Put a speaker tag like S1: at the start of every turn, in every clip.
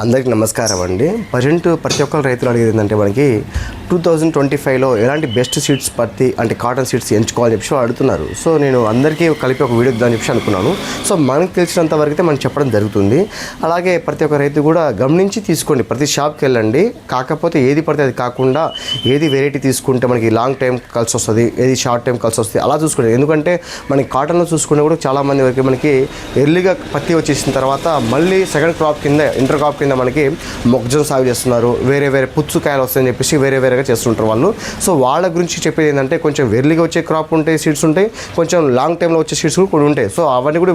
S1: అందరికీ నమస్కారం అండి. ప్రతి ఒక్కరు రైతులు అడిగేది ఏంటంటే మనకి 2025లో ఎలాంటి బెస్ట్ సీడ్స్ అంటే కాటన్ సీడ్స్ ఎంచుకోవాలని చెప్పి అడుగుతున్నారు. సో నేను అందరికీ కలిపి ఒక వీడియో ఇద్దామని చెప్పి అనుకున్నాను. సో మనకు తెలిసినంత వరకు అయితే మనం చెప్పడం జరుగుతుంది. అలాగే ప్రతి ఒక్క రైతు కూడా గమనించి తీసుకోండి. ప్రతి షాప్కి వెళ్ళండి. కాకపోతే ఏది పడితే అది కాకుండా ఏది వెరైటీ తీసుకుంటే మనకి లాంగ్ టైం కలిసి వస్తుంది, ఏది షార్ట్ టైం కలిసి వస్తుంది అలా చూసుకోండి. ఎందుకంటే మనకి కాటన్లో చూసుకునే కూడా చాలామంది వరకు మనకి ఎర్లీగా పత్తి వచ్చేసిన తర్వాత మళ్ళీ సెకండ్ క్రాప్ కింద ఇంటర్ క్రాప్ కింద మనకి మొక్కజొన్న సాగు చేస్తున్నారు. వేరే పుచ్చుకాయలు వస్తాయని చెప్పేసి వేరేగా చేస్తుంటారు వాళ్ళు. సో వాళ్ళ గురించి చెప్పేది ఏంటంటే కొంచెం వెర్లీగా వచ్చే క్రాప్ ఉంటాయి, సీడ్స్ ఉంటాయి, కొంచెం లాంగ్ టైంలో వచ్చే సీడ్స్ కూడా ఉంటాయి. సో అవన్నీ కూడా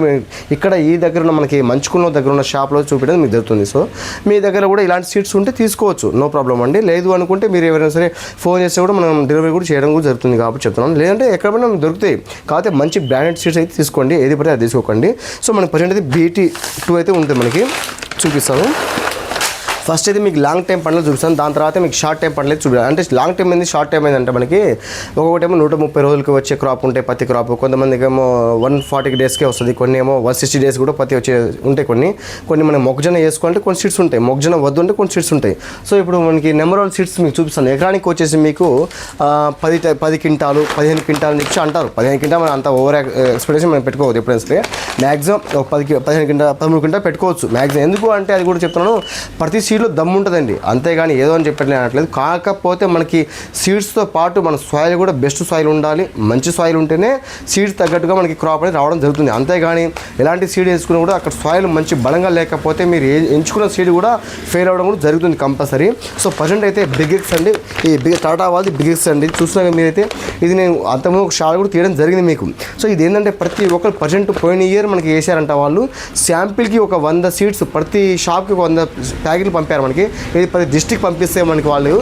S1: ఇక్కడ ఈ దగ్గర ఉన్న మనకి మంచుకున్న దగ్గర ఉన్న షాప్లో చూపించడం మీకు జరుగుతుంది. సో మీ దగ్గర కూడా ఇలాంటి సీడ్స్ ఉంటే తీసుకోవచ్చు, నో ప్రాబ్లం అండి. లేదు అనుకుంటే మీరు ఎవరైనా సరే ఫోన్ చేస్తే కూడా మనం డెలివరీ కూడా చేయడం కూడా జరుగుతుంది కాబట్టి చెప్తున్నాను. లేదంటే ఎక్కడైనా దొరుకుతాయి. కాకపోతే మంచి బ్రాండెడ్ సీడ్స్ అయితే తీసుకోండి, ఏది పడితే అది తీసుకోకండి. సో మనకి ప్రజెంట్ అయితే BT2 అయితే ఉంటుంది, మనకి చూపిస్తాను. ఫస్ట్ అయితే మీకు లాంగ్ టైం పండ్లు చూపిస్తాను, దాని తర్వాత మీకు షార్ట్ టైం పండ్లు అయితే చూపిస్తాను. అంటే లాంగ్ టైం ఏంది, షార్ట్ టైం ఏంటంటే మనకి ఒక్కొక్కటేమో 130 రోజులకి వచ్చే క్రాప్ ఉంటాయి పత్తి క్రాప్. కొంతమందికి ఏమో 140 డేస్కే వస్తుంది, కొన్ని ఏమో 160 డేస్ కూడా పత్తి వచ్చే ఉంటాయి. కొన్ని మనం మొక్కజొన్న వేసుకోవాలంటే కొన్ని సీడ్స్ ఉంటాయి, మొక్కజొన్న వద్దు అంటే కొన్ని సీడ్స్ ఉంటాయి. సో ఇప్పుడు మనకి నెంబర్ ఆఫ్ సీడ్స్ మీకు చూపిస్తాను. ఎకరానికి వచ్చేసి మీకు 10 క్వింటాలు 15 క్వింటాలు నుంచి అంటారు. 15 క్వింటాలు మనం అంత ఓవర్ ఎక్స్పెక్టేషన్ మనం పెట్టుకోవద్దు. ఎప్పుడైనా సరే మ్యాక్సిమం 15 క్వింటాలు 13 క్వింటాలు పెట్టుకోవచ్చు మ్యాక్సిమం. ఎందుకు అంటే అది కూడా చెప్తున్నాను, ప్రతి సీడ్లో దమ్ము ఉంటుందండి, అంతేగాని ఏదో అని చెప్పట్లేదు అనట్లేదు. కాకపోతే మనకి సీడ్స్తో పాటు మన సాయిల్ కూడా బెస్ట్ సాయిల్ ఉండాలి. మంచి సాయిల్ ఉంటేనే సీడ్స్ తగ్గట్టుగా మనకి క్రాప్ అనేది రావడం జరుగుతుంది. అంతేగాని ఎలాంటి సీడ్ వేసుకున్నా కూడా అక్కడ సాయిల్ మంచి బలంగా లేకపోతే మీరు ఎంచుకున్న సీడ్ కూడా ఫెయిల్ అవ్వడం కూడా జరుగుతుంది కంపల్సరీ. సో ప్రజెంట్ అయితే బిగ్గెక్స్ అండి, ఈ టాటా వాళ్ళది బిగ్గెక్స్ అండి. చూస్తున్నా మీరైతే ఇది నేను అంతకుముందు ఒక షాట్ కూడా తీయడం జరిగింది మీకు. సో ఇది ఏంటంటే ప్రతి ఒక్కరు ప్రజెంట్ పోయిన ఇయర్ మనకి వేసారంట వాళ్ళు. శాంపిల్కి ఒక 100 సీడ్స్ ప్రతి షాప్కి 100 ప్యాకెట్లు పంపారు మనకి. ఇది ప్రతి డిస్ట్రిక్ట్ పంపిస్తే మనకి వాళ్ళు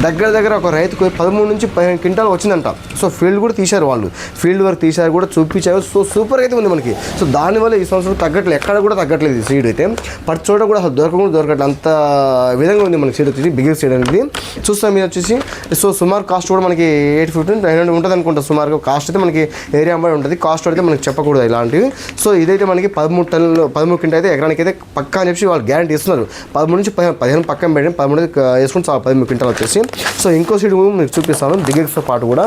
S1: దగ్గర ఒక రైతుకు 13 నుంచి 15 క్వింటాలు వచ్చిందంట. సో ఫీల్డ్ కూడా తీశారు వాళ్ళు, ఫీల్డ్ వర్క్ తీశారు కూడా చూపించారు. సో సూపర్ అయితే ఉంది మనకి. సో దానివల్ల ఈ సంవత్సరం తగ్గట్లేదు, ఎక్కడ కూడా తగ్గట్లేదు ఈ సీడ్ అయితే. ప్రతి చోట కూడా అసలు దొరకట్లేదు, అంత విధంగా ఉంది మనకి సీడ్ వచ్చేసి బిగ్గర్ సీడ్ అనేది. చూస్తాం మీరు వచ్చేసి. సో సుమారు కాస్ట్ కూడా మనకి 850-900 ఉంటుంది అనుకుంటా సుమారుగా. కాస్ట్ అయితే మనకి ఏరియా అమ్మాయి ఉంటుంది, కాస్ట్ అయితే మనకి చెప్పకూడదు ఇలాంటివి. సో ఇదైతే మనకి 13 టన్నులు 13 క్వింటాల్ అయితే ఎకరానికి అయితే పక్కా అని చెప్పి వాళ్ళు గ్యారంటీ ఇస్తున్నారు. 13 నుంచి 15 పక్కన పెట్టి 13 వేసుకుని చాలా 13 క్వింటాల్ వచ్చేసి. సో ఇంకో సీడ్ మీకు చూపిస్తాను బిగ్గర్స్తో పాటు కూడా.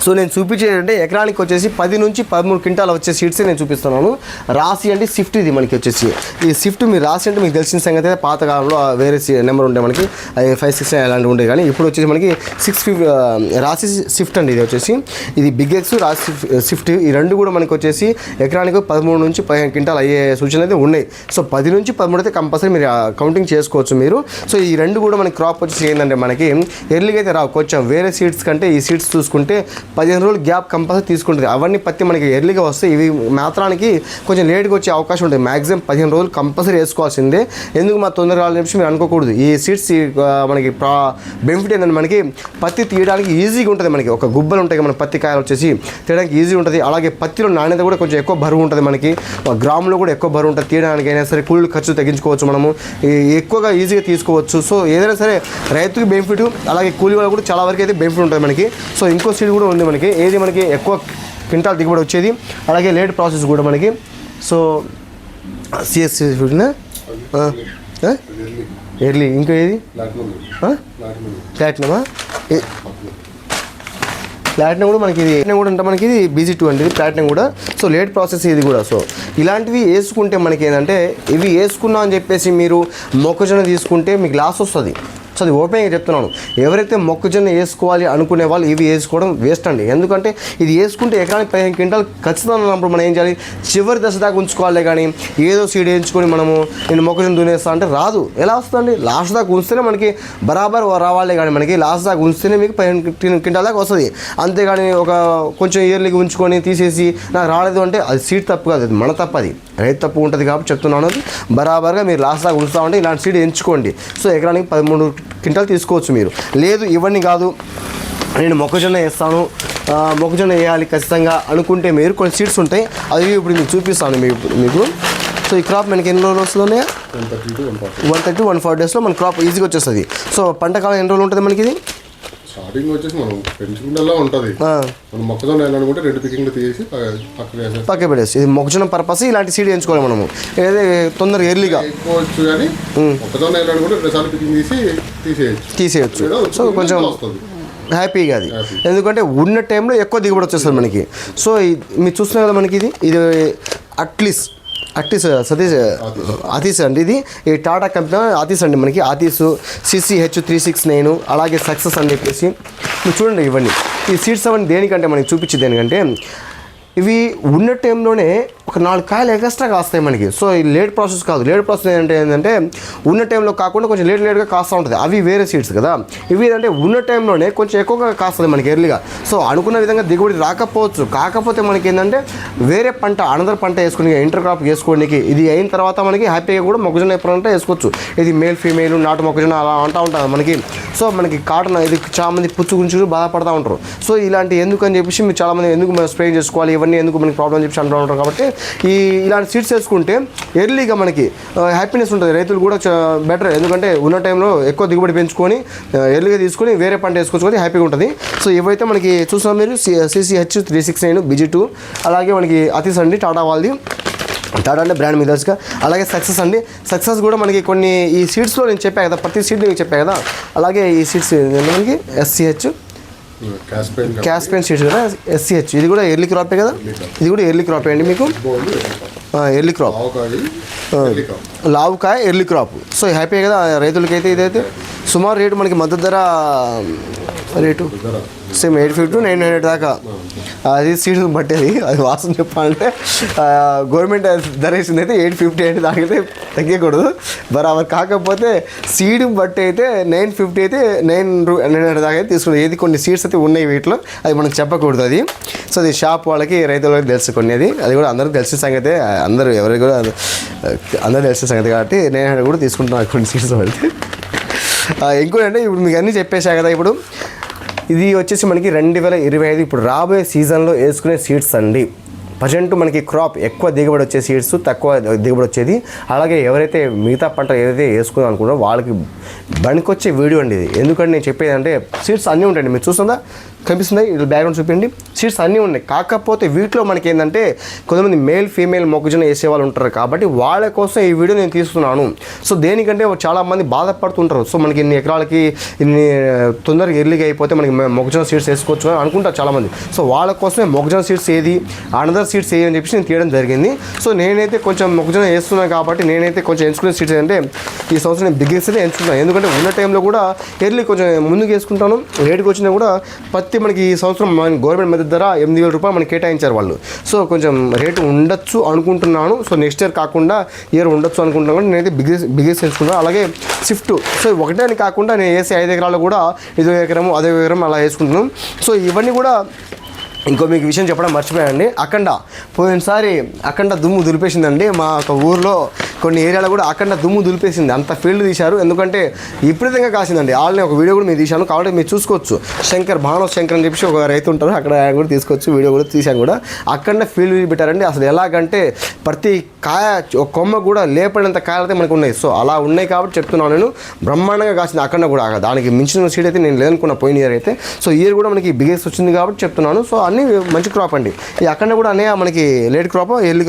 S1: సో నేను చూపించేటంటే ఎకరానికి వచ్చేసి 10 నుంచి 13 క్వింటాలు వచ్చే సీడ్సే నేను చూపిస్తున్నాను. రాసి అంటే స్విఫ్ట్ ఇది మనకి వచ్చేసి. ఈ స్విఫ్ట్ మీరు రాసి అంటే మీకు తెలిసిన సంగతి అయితే పాతకాలంలో వేరే నెంబర్ ఉండే మనకి 569 అలాంటివి ఉండే. కానీ ఇప్పుడు వచ్చేసి మనకి 650 రాసి స్విఫ్ట్ అండి ఇది వచ్చేసి. ఇది బిగ్గెక్స్ రాసి స్విఫ్ట్ ఈ రెండు కూడా మనకి వచ్చేసి ఎకరానికి 13 నుంచి 15 క్వింటాలు అయ్యే సూచనలు అయితే ఉన్నాయి. సో 10 నుంచి 13 అయితే కంపల్సరీ మీరు కౌంటింగ్ చేసుకోవచ్చు మీరు. సో ఈ రెండు కూడా మనకి క్రాప్ వచ్చేసి ఏంటంటే మనకి ఎర్లీగా అయితే రావు. కొంచెం వేరే సీడ్స్ కంటే ఈ సీడ్స్ చూసుకుంటే 15 రోజులు గ్యాప్ కంపల్సరీ తీసుకుంటుంది. అవన్నీ పత్తి మనకి ఎర్లీగా వస్తాయి, ఇవి మాత్రానికి కొంచెం లేట్గా వచ్చే అవకాశం ఉంటుంది. మ్యాక్సిమం 15 రోజులు కంపల్సరీ వేసుకోవాల్సిందే. ఎందుకు మా తొందరగా రావాలని చెప్పి మీరు అనుకోకూడదు. ఈ సీడ్స్ మనకి బెనిఫిట్ ఏంటంటే మనకి పత్తి తీయడానికి ఈజీగా ఉంటుంది. మనకి ఒక గుబ్బలు ఉంటాయి మన పత్తి కాయలు వచ్చేసి తీయడానికి ఈజీ ఉంటుంది. అలాగే పత్తిలో నాణ్యత కూడా కొంచెం ఎక్కువ బరువు ఉంటుంది. మనకి గ్రాములో కూడా ఎక్కువ బరువు ఉంటుంది. తీయడానికి అయినా సరే కూలీలు ఖర్చు తగ్గించుకోవచ్చు, మనము ఎక్కువగా ఈజీగా తీసుకోవచ్చు. సో ఏదైనా సరే రైతుకి బెనిఫిట్, అలాగే కూలీ వాళ్ళు కూడా చాలా వరకు అయితే బెనిఫిట్ ఉంటుంది మనకి. సో ఇంకో సీడ్ కూడా ఉంది మనకి, ఏది మనకి ఎక్కువ క్వింటాల్ దిగుబడి వచ్చేది, అలాగే లేట్ ప్రాసెస్ కూడా మనకి. సో సిఎస్సి ఎర్లీ, ఇంకా ఏది ప్లాటినమా, ప్లాటినం కూడా మనకి ఇది కూడా అంటే మనకి ఇది BG2 అండి, ఇది ప్లాటినం కూడా. సో లేట్ ప్రాసెస్ ఇది కూడా. సో ఇలాంటివి వేసుకుంటే మనకి ఏంటంటే ఇవి వేసుకున్నాం అని చెప్పేసి మీరు మొక్కజొన్న తీసుకుంటే మీకు లాస్ వస్తుంది. సో అది ఓపెన్గా చెప్తున్నాను. ఎవరైతే మొక్కజొన్న వేసుకోవాలి అనుకునే వాళ్ళు ఇవి వేసుకోవడం వేస్ట్ అండి. ఎందుకంటే ఇది వేసుకుంటే ఎకరానికి 15 క్వింటాల్ ఖచ్చితంగా అన్నప్పుడు మనం ఏం చేయాలి, చివరి దశ దాకా ఉంచుకోవాలి. కానీ ఏదో సీడ్ వేయించుకొని మనము నేను మొక్కజొన్న దున్నేస్తా అంటే రాదు. ఎలా వస్తుందండి, లాస్ట్ దాకా ఉంచితేనే మనకి బరాబర్ రావాలి. కానీ మనకి లాస్ట్ దాకా ఉంచితేనే మీకు 15 క్వింటాల్ దాకా వస్తుంది. అంతేగాని ఒక కొంచెం ఇయర్లీగా ఉంచుకొని తీసేసి నాకు రాలేదు అంటే అది సీడ్ తప్పు కాదు, అది మన తప్పు, అది రైతు తప్పు ఉంటుంది. కాబట్టి చెప్తున్నాను, బరాబర్గా మీరు లాస్ట్ దాకా ఉంచుతామంటే ఇలాంటి సీడ్ ఎంచుకోండి. సో ఎకరానికి 13 క్వింటాల్ తీసుకోవచ్చు మీరు. లేదు ఇవన్నీ కాదు నేను మొక్కజొన్న వేస్తాను, మొక్కజొన్న వేయాలి ఖచ్చితంగా అనుకుంటే మీరు కొన్ని సీడ్స్ ఉంటాయి, అవి ఇప్పుడు మీకు చూపిస్తాను మీకు. సో ఈ క్రాప్ మనకి ఎన్ని రోజులు వస్తుందో 130-140 డేస్లో మన క్రాప్ ఈజీగా వచ్చేస్తుంది. సో పంట కాలం ఎన్ని రోజులు ఉంటుంది మనకి ఇది
S2: స్టార్టింగ్ వచ్చేసి మనం పెంచుకుంటేలా ఉంటుంది. మనం మొక్కజొన్న వేయాలనుకుంటే 2 పికింగ్లు తీసి పక్కన
S1: పెట్టేసి ఇది మొక్కజొన్న పర్పస్ ఇలాంటి సీడ్ ఎంచుకోవాలి మనము, ఏదైతే తొందరగా ఎర్లీగా
S2: ఎక్కువచ్చు. కానీ మొక్కజొన్న వేయాలనుకుంటే 2 సార్లు పికింగ్ తీసేయచ్చు.
S1: సో కొంచెం హ్యాపీగా అది, ఎందుకంటే ఉన్న టైంలో ఎక్కువ దిగుబడి వచ్చేస్తుంది మనకి. సో మీరు చూస్తున్నారు కదా మనకి ఇది అతీస్ అండి. ఇది ఈ టాటా కంపెనీ అతీస్ అండి, మనకి అతీస్ CCH369 అలాగే సక్సెస్ అని చెప్పేసి మీరు చూడండి. ఇవన్నీ ఈ సీడ్స్ అవన్నీ దేనికంటే మనకి చూపించేది దేనికంటే ఇవి ఉన్న టైంలోనే ఒక 4 కాయలు ఎక్స్ట్రా కాస్తాయి మనకి. సో ఇది లేట్ ప్రాసెస్ కాదు. లేట్ ప్రాసెస్ ఏంటంటే ఉన్న టైంలో కాకుండా కొంచెం లేట్గా కాస్తూ ఉంటుంది. అవి వేరే సీడ్స్ కదా. ఇవి ఏంటంటే ఉన్న టైంలోనే కొంచెం ఎక్కువగా కాస్తుంది మనకి ఎర్లీగా. సో అనుకున్న విధంగా దిగుబడి రాకపోవచ్చు. కాకపోతే మనకి ఏంటంటే వేరే పంట అనదర్ పంట వేసుకుని ఇంటర్ క్రాప్ వేసుకోవడానికి ఇది అయిన తర్వాత మనకి హ్యాపీగా కూడా మొక్కజొన్న ఎప్పుడంటే వేసుకోవచ్చు. ఇది మేల్ ఫీమేల్ నాటు మొక్కజొన్న అలా అంటూ ఉంటుంది మనకి. సో మనకి కాటన్ ఇది చాలామంది పుచ్చు గురించి బాధపడుతూ ఉంటారు. సో ఇలాంటి ఎందుకని చెప్పేసి మీరు చాలామంది ఎందుకు మనం స్ప్రే చేసుకోవాలి ఇవన్నీ ఎందుకు మనకి ప్రాబ్లం చెప్పి అంటూ ఉంటారు. కాబట్టి ఇలాంటి సీడ్స్ వేసుకుంటే ఎర్లీగా మనకి హ్యాపీనెస్ ఉంటుంది. రైతులు కూడా బెటర్, ఎందుకంటే ఉన్న టైంలో ఎక్కువ దిగుబడి పెంచుకొని ఎర్లీగా తీసుకొని వేరే పంట వేసుకొచ్చుకొని హ్యాపీగా ఉంటుంది. సో ఇవైతే మనకి చూసాం మీరు CCH369 BG2 అలాగే మనకి అతీస్ అండి టాటా వాళ్ళది. టాటా అంటే బ్రాండ్ మీకు తెలుసుగా. అలాగే సక్సెస్ అండి. సక్సెస్ కూడా మనకి కొన్ని ఈ సీడ్స్లో నేను చెప్పాను కదా, ప్రతి సీడ్ మీకు చెప్పాను కదా. అలాగే ఈ సీడ్స్ మనకి SCH క్యాస్పెయిన్ సీడ్స్ కదా, SCH ఇది కూడా ఎర్లీ క్రాపే కదా. ఇది కూడా ఎర్లీ క్రాపే అండి మీకు, ఎర్లీ క్రాప్ లావుకాయ ఎర్లీ క్రాప్. సో హ్యాపీ కదా రైతులకైతే. ఇదైతే సుమారు రేటు మనకి మద్దతు ధర రేటు సేమ్ 850 to 900 దాకా. అది సీడ్స్ బట్టేది, అది వాసన చెప్పాలంటే గవర్నమెంట్ ధర వేసింది అయితే 850 అంటే దానికైతే తగ్గకూడదు బరాబర్. కాకపోతే సీడ్ బట్టి అయితే 950 అయితే 900 దాకా అయితే తీసుకుంది. ఏది కొన్ని సీడ్స్ అయితే ఉన్నాయి వీటిలో, అది మనకు చెప్పకూడదు అది. సో అది షాప్ వాళ్ళకి రైతులకి తెలుసుకునేది, అది కూడా అందరికీ తెలిసిన సంగతే. ఎవరికి కూడా అందరూ తెలిసిన సంగతి కాబట్టి 900 కూడా తీసుకుంటున్నాను కొన్ని సీడ్స్ పడితే. ఇంకోటి అంటే ఇప్పుడు మీకు అన్నీ చెప్పేసా కదా. ఇప్పుడు ఇది వచ్చేసి మనకి 2025 ఇప్పుడు రాబోయే సీజన్లో వేసుకునే సీడ్స్ అండి. ప్రజెంట్ మనకి క్రాప్ ఎక్కువ దిగుబడి వచ్చే సీడ్స్, తక్కువ దిగుబడి వచ్చేది. అలాగే ఎవరైతే మిగతా పంట ఏదైతే వేసుకుందాం అనుకుంటారో వాళ్ళకి బనికొచ్చే వీడియో అండి ఇది. ఎందుకంటే నేను చెప్పేది అంటే సీడ్స్ అన్నీ ఉంటాయండి. మీరు చూస్తుందా, కనిపిస్తుంది ఇది బ్యాక్గ్రౌండ్ చూపించండి. సీడ్స్ అన్నీ ఉన్నాయి. కాకపోతే వీటిలో మనకి ఏంటంటే కొంతమంది మేల్ ఫీమేల్ మొక్కజొన్న వేసే వాళ్ళు ఉంటారు కాబట్టి వాళ్ళ కోసం ఈ వీడియో నేను తీస్తున్నాను. సో దేనికంటే చాలామంది బాధపడుతుంటారు. సో మనకి ఇన్ని ఎకరాలకి ఇన్ని తొందరగా ఎర్లీగా అయిపోతే మనకి మొక్కజొన్న సీడ్స్ వేసుకోవచ్చు అని అనుకుంటారు చాలామంది. సో వాళ్ళ కోసమే మొక్కజొన్న సీడ్స్ ఏది అనదర్ సీడ్స్ ఏది అని చెప్పేసి నేను తీయడం జరిగింది. సో నేనైతే కొంచెం మొక్కజొన్న వేస్తున్నాను కాబట్టి నేనైతే కొంచెం ఎంచుకునే సీడ్స్ అంటే ఈ సంవత్సరం నేను బిగ్గెస్ట్ అయితే ఎంచుకున్నాను. ఎందుకంటే ఉన్న టైంలో కూడా ఎర్లీ కొంచెం ముందుకు వేసుకుంటాను. రేటుకి వచ్చినా కూడా మనకి ఈ సంవత్సరం గవర్నమెంట్ మద్దతు ధర 8,000 రూపాయలు మనకి కేటాయించారు వాళ్ళు. సో కొంచెం రేటు ఉండొచ్చు అనుకుంటున్నాను. సో నెక్స్ట్ ఇయర్ కాకుండా ఇయర్ ఉండొచ్చు అనుకుంటున్నాను. నేనైతే బిగ్గెస్ట్ ఎంచుకున్నాను. అలాగే స్విఫ్ట్. సో ఒకటే అని కాకుండా నేను వేసే 5 ఎకరాలు కూడా 5 ఎకరం అదే ఎకరం అలా వేసుకుంటున్నాను. సో ఇవన్నీ కూడా ఇంకో మీకు విషయం చెప్పడం మర్చిపోయానండి. పోయినసారి అఖండ దుమ్ము దులిపేసిందండి. మా ఒక ఊర్లో కొన్ని ఏరియాలో కూడా అఖండ దుమ్ము దులిపేసింది. అంత ఫీల్డ్ తీశారు. ఎందుకంటే విపరీతంగా కాసిందండి. ఆల్రెడీ ఒక వీడియో కూడా మీరు తీశాను కాబట్టి మీరు చూసుకోవచ్చు. భానవ్ శంకర్ అని చెప్పి ఒక రైతు ఉంటారు, అక్కడ ఆయన కూడా తీసుకోవచ్చు. వీడియో కూడా తీశాను కూడా. అఖండ ఫీల్డ్ పెట్టారండి. అసలు ఎలాగంటే ప్రతి కాయ ఒక కొమ్మ కూడా లేపడినంత కాయలైతే మనకు ఉన్నాయి. సో అలా ఉన్నాయి కాబట్టి చెప్తున్నాను నేను. బ్రహ్మాండంగా కాసింది అఖండ కూడా. దానికి మించిన సీడ్ అయితే నేను లేదనుకున్న పోయిన ఇయర్ అయితే. సో ఇయర్ కూడా మనకి బిగ్గెస్ట్ వచ్చింది కాబట్టి చెప్తున్నాను. సో అన్నీ మంచి క్రాప్ అండి. ఈ అక్కడ కూడా అనే మనకి లేట్ క్రాపా ఎర్లీ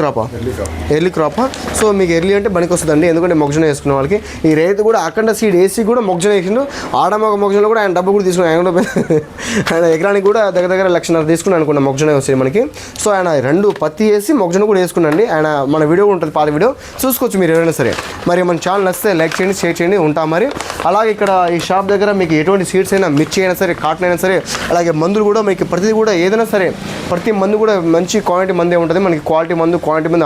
S1: క్రాపా. సో మీకు ఎర్లీ అంటే పనికి వస్తుందండి. ఎందుకంటే మొక్కజొన్న వేసుకునే వాళ్ళకి. ఈ రైతు కూడా అఖండ సీడ్ వేసి కూడా మొక్కజొన్న వేసిండు. ఆడమొక మొక్కజొన్న కూడా ఆయన డబ్బు కూడా తీసుకుని ఆయన ఎకరానికి కూడా దగ్గర 1,00,000 తీసుకుని అనుకున్న మొక్కజొన్న వస్తాయి మనకి. సో ఆయన 2 పత్తి వేసి మొక్కజొన్న కూడా వేసుకున్నాండి. ఆయన మన వీడియో ఉంటుంది, పాత వీడియో చూసుకోవచ్చు మీరు ఎవరైనా సరే. మరి మన ఛానల్ నచ్చితే లైక్ చేయండి, షేర్ చేయండి. ఉంటాం మరి. అలాగే ఇక్కడ ఈ షాప్ దగ్గర మీకు ఎటువంటి సీడ్స్ అయినా, మిర్చి అయినా సరే, కాటన్ అయినా సరే, అలాగే మందులు కూడా మీకు ప్రతిదీ కూడా ఏదైనా సరే ప్రతి మందు కూడా మంచి క్వాలిటీ మందే ఉంటుంది. మనకి క్వాలిటీ మందు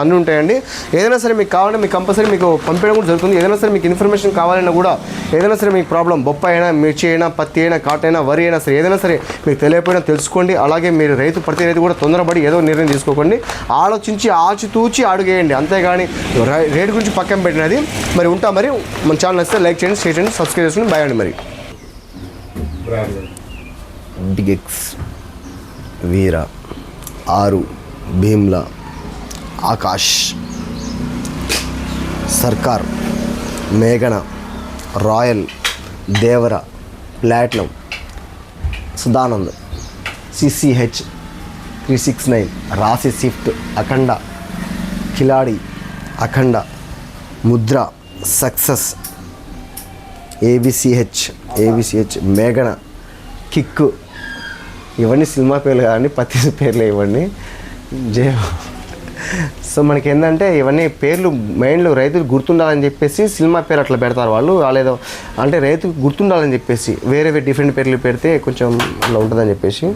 S1: అన్నీ ఉంటాయండి. ఏదైనా సరే మీకు కావాలంటే మీకు కంపల్సరీ మీకు పంపించడం కూడా జరుగుతుంది. ఏదైనా సరే మీకు ఇన్ఫర్మేషన్ కావాలన్నా కూడా, ఏదైనా సరే మీకు ప్రాబ్లం బొప్పాయి అయినా, మిర్చి అయినా, పత్తి అయినా, కాటన్ అయినా, వరి అయినా సరే, ఏదైనా సరే మీకు తెలియకపోయినా తెలుసుకోండి. అలాగే మీరు ప్రతి రైతు కూడా తొందరపడి ఏదో నిర్ణయం తీసుకోకండి. ఆలోచించి ఆచితూచి అడుగేయండి. అంతేగాని రేటు గురించి పక్కన పెట్టినది. మరి ఉంటా మరి. మన ఛానల్ వస్తే లైక్ చేయండి, షేర్ చేయండి, సబ్స్క్రైబ్ చేసుకోండి. బాయ్ అండి. మరి బిగెక్స్, వీర, ఆరు, భీమ్లా, ఆకాష్, సర్కార్, మేఘన, రాయల్, దేవర, ప్లాటినం, సుధానంద్, CCH 369, రాశి స్విఫ్ట్, అఖండ, కిలాడి, అఖండ, ముద్ర, సక్సెస్, ABCH, మేఘన, కిక్కు. ఇవన్నీ సినిమా పేర్లు కానీ పత్తి పేర్లు ఇవన్నీ జయ. సో మనకి ఏంటంటే ఇవన్నీ పేర్లు మైండ్లో రైతులు గుర్తుండాలని చెప్పేసి సినిమా పేరు అట్లా పెడతారు వాళ్ళు. వాళ్ళేదో అంటే రైతుకు గుర్తుండాలని చెప్పేసి వేరే డిఫరెంట్ పేర్లు పెడితే కొంచెం అలా ఉంటుందని చెప్పేసి